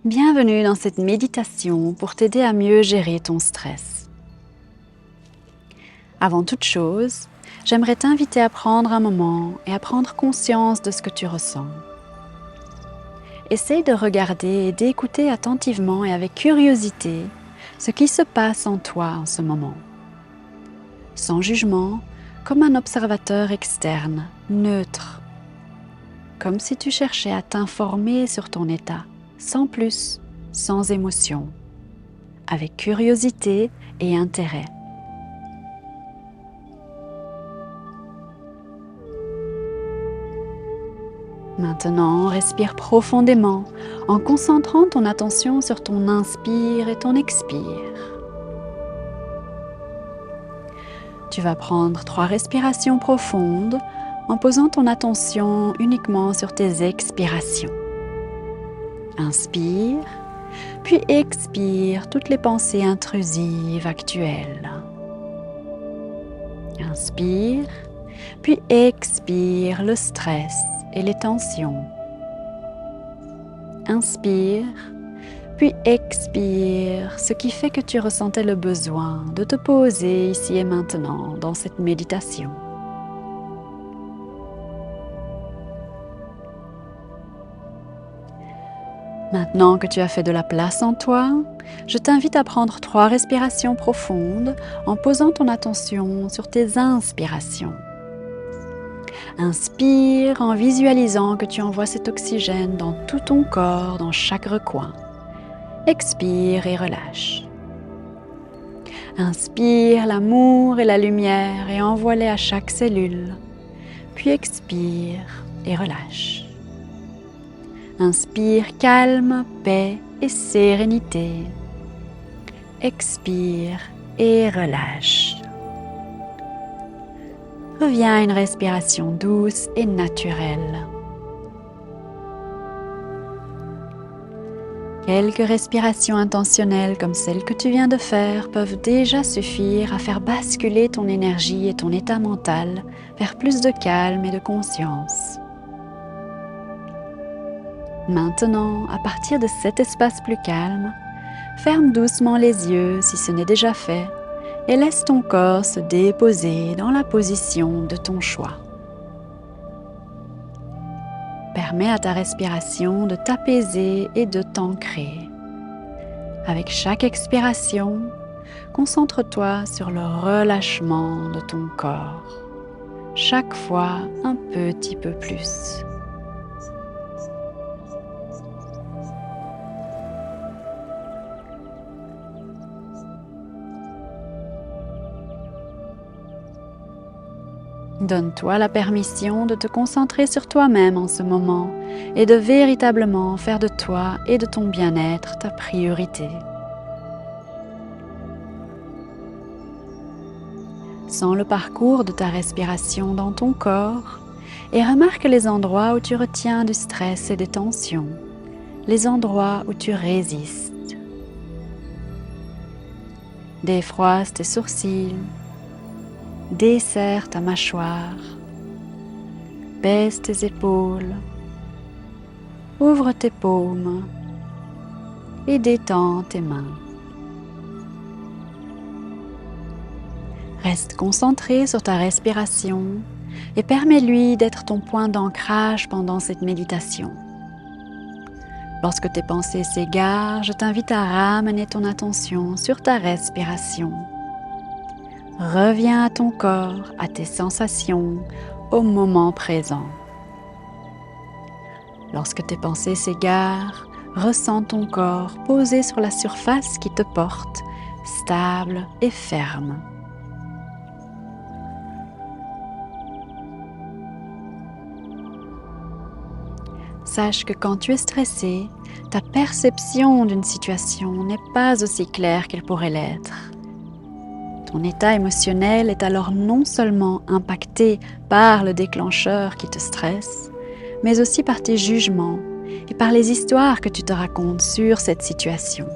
Bienvenue dans cette méditation pour t'aider à mieux gérer ton stress. Avant toute chose, j'aimerais t'inviter à prendre un moment et à prendre conscience de ce que tu ressens. Essaye de regarder et d'écouter attentivement et avec curiosité ce qui se passe en toi en ce moment. Sans jugement, comme un observateur externe, neutre. Comme si tu cherchais à t'informer sur ton état, sans plus, sans émotion, avec curiosité et intérêt. Maintenant, respire profondément en concentrant ton attention sur ton inspire et ton expire. Tu vas prendre 3 respirations profondes en posant ton attention uniquement sur tes expirations. Inspire, puis expire toutes les pensées intrusives actuelles. Inspire, puis expire le stress et les tensions. Inspire, puis expire ce qui fait que tu ressentais le besoin de te poser ici et maintenant dans cette méditation. Maintenant que tu as fait de la place en toi, je t'invite à prendre 3 respirations profondes en posant ton attention sur tes inspirations. Inspire en visualisant que tu envoies cet oxygène dans tout ton corps, dans chaque recoin. Expire et relâche. Inspire l'amour et la lumière et envoie-les à chaque cellule. Puis expire et relâche. Inspire calme, paix et sérénité. Expire et relâche. Reviens à une respiration douce et naturelle. Quelques respirations intentionnelles comme celles que tu viens de faire peuvent déjà suffire à faire basculer ton énergie et ton état mental vers plus de calme et de conscience. Maintenant, à partir de cet espace plus calme, ferme doucement les yeux si ce n'est déjà fait et laisse ton corps se déposer dans la position de ton choix. Permets à ta respiration de t'apaiser et de t'ancrer. Avec chaque expiration, concentre-toi sur le relâchement de ton corps. Chaque fois un petit peu plus. Donne-toi la permission de te concentrer sur toi-même en ce moment et de véritablement faire de toi et de ton bien-être ta priorité. Sens le parcours de ta respiration dans ton corps et remarque les endroits où tu retiens du stress et des tensions, les endroits où tu résistes. Défroisse tes sourcils. Desserre ta mâchoire, baisse tes épaules, ouvre tes paumes et détends tes mains. Reste concentré sur ta respiration et permets-lui d'être ton point d'ancrage pendant cette méditation. Lorsque tes pensées s'égarent, je t'invite à ramener ton attention sur ta respiration. Reviens à ton corps, à tes sensations, au moment présent. Lorsque tes pensées s'égarent, ressens ton corps posé sur la surface qui te porte, stable et ferme. Sache que quand tu es stressé, ta perception d'une situation n'est pas aussi claire qu'elle pourrait l'être. Ton état émotionnel est alors non seulement impacté par le déclencheur qui te stresse, mais aussi par tes jugements et par les histoires que tu te racontes sur cette situation.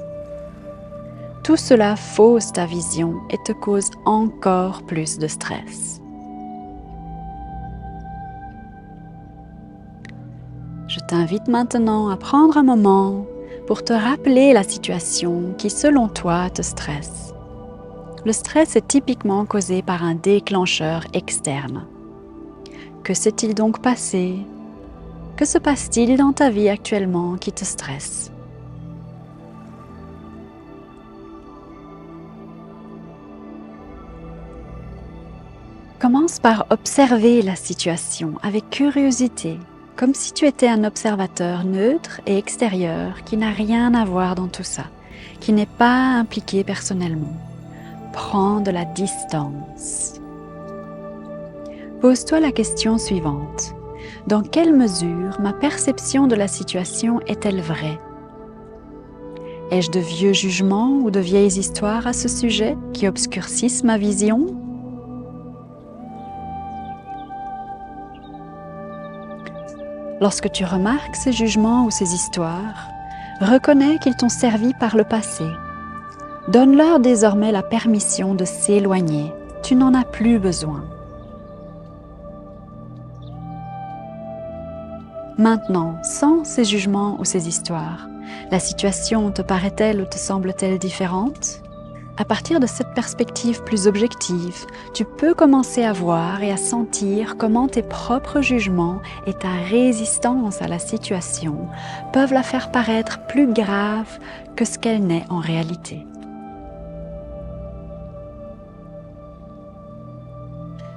Tout cela fausse ta vision et te cause encore plus de stress. Je t'invite maintenant à prendre un moment pour te rappeler la situation qui, selon toi, te stresse. Le stress est typiquement causé par un déclencheur externe. Que s'est-il donc passé? Que se passe-t-il dans ta vie actuellement qui te stresse? Commence par observer la situation avec curiosité, comme si tu étais un observateur neutre et extérieur qui n'a rien à voir dans tout ça, qui n'est pas impliqué personnellement. Prends de la distance. Pose-toi la question suivante. Dans quelle mesure ma perception de la situation est-elle vraie? Ai-je de vieux jugements ou de vieilles histoires à ce sujet qui obscurcissent ma vision? Lorsque tu remarques ces jugements ou ces histoires, reconnais qu'ils t'ont servi par le passé. Donne-leur désormais la permission de s'éloigner. Tu n'en as plus besoin. Maintenant, sans ces jugements ou ces histoires, la situation te paraît-elle ou te semble-t-elle différente? À partir de cette perspective plus objective, tu peux commencer à voir et à sentir comment tes propres jugements et ta résistance à la situation peuvent la faire paraître plus grave que ce qu'elle n'est en réalité.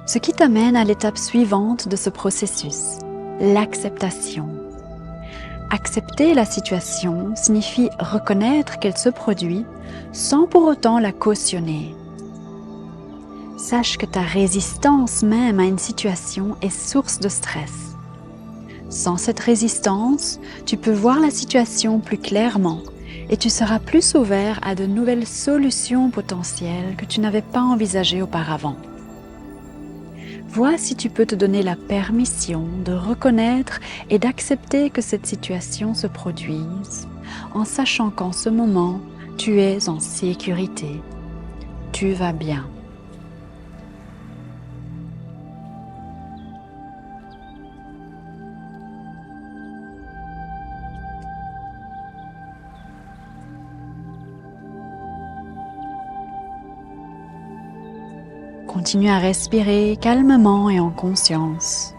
Ce qui t'amène à l'étape suivante de ce processus, l'acceptation. Accepter la situation signifie reconnaître qu'elle se produit sans pour autant la cautionner. Sache que ta résistance même à une situation est source de stress. Sans cette résistance, tu peux voir la situation plus clairement et tu seras plus ouvert à de nouvelles solutions potentielles que tu n'avais pas envisagées auparavant. Vois si tu peux te donner la permission de reconnaître et d'accepter que cette situation se produise, en sachant qu'en ce moment, tu es en sécurité. Tu vas bien. Continue à respirer calmement et en conscience.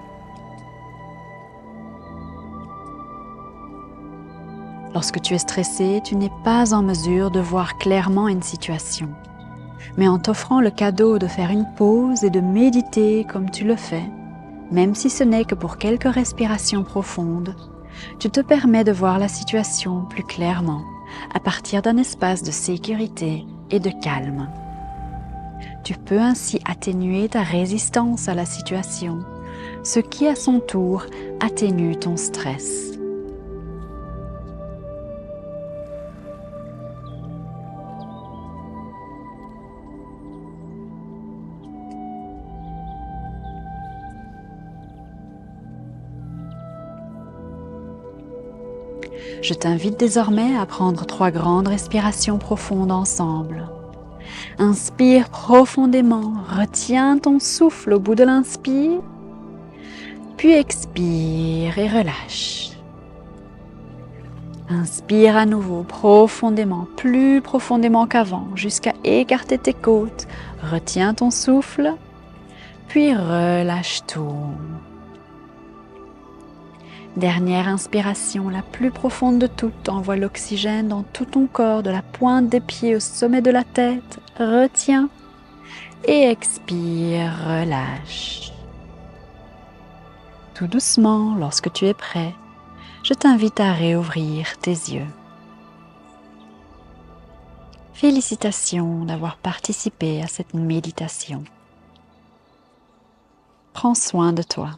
Lorsque tu es stressé, tu n'es pas en mesure de voir clairement une situation. Mais en t'offrant le cadeau de faire une pause et de méditer comme tu le fais, même si ce n'est que pour quelques respirations profondes, tu te permets de voir la situation plus clairement à partir d'un espace de sécurité et de calme. Tu peux ainsi atténuer ta résistance à la situation, ce qui à son tour atténue ton stress. Je t'invite désormais à prendre 3 grandes respirations profondes ensemble. Inspire profondément, retiens ton souffle au bout de l'inspire, puis expire et relâche. Inspire à nouveau profondément, plus profondément qu'avant, jusqu'à écarter tes côtes. Retiens ton souffle, puis relâche tout. Dernière inspiration, la plus profonde de toutes, envoie l'oxygène dans tout ton corps, de la pointe des pieds au sommet de la tête. Retiens et expire, relâche. Tout doucement, lorsque tu es prêt, je t'invite à réouvrir tes yeux. Félicitations d'avoir participé à cette méditation. Prends soin de toi.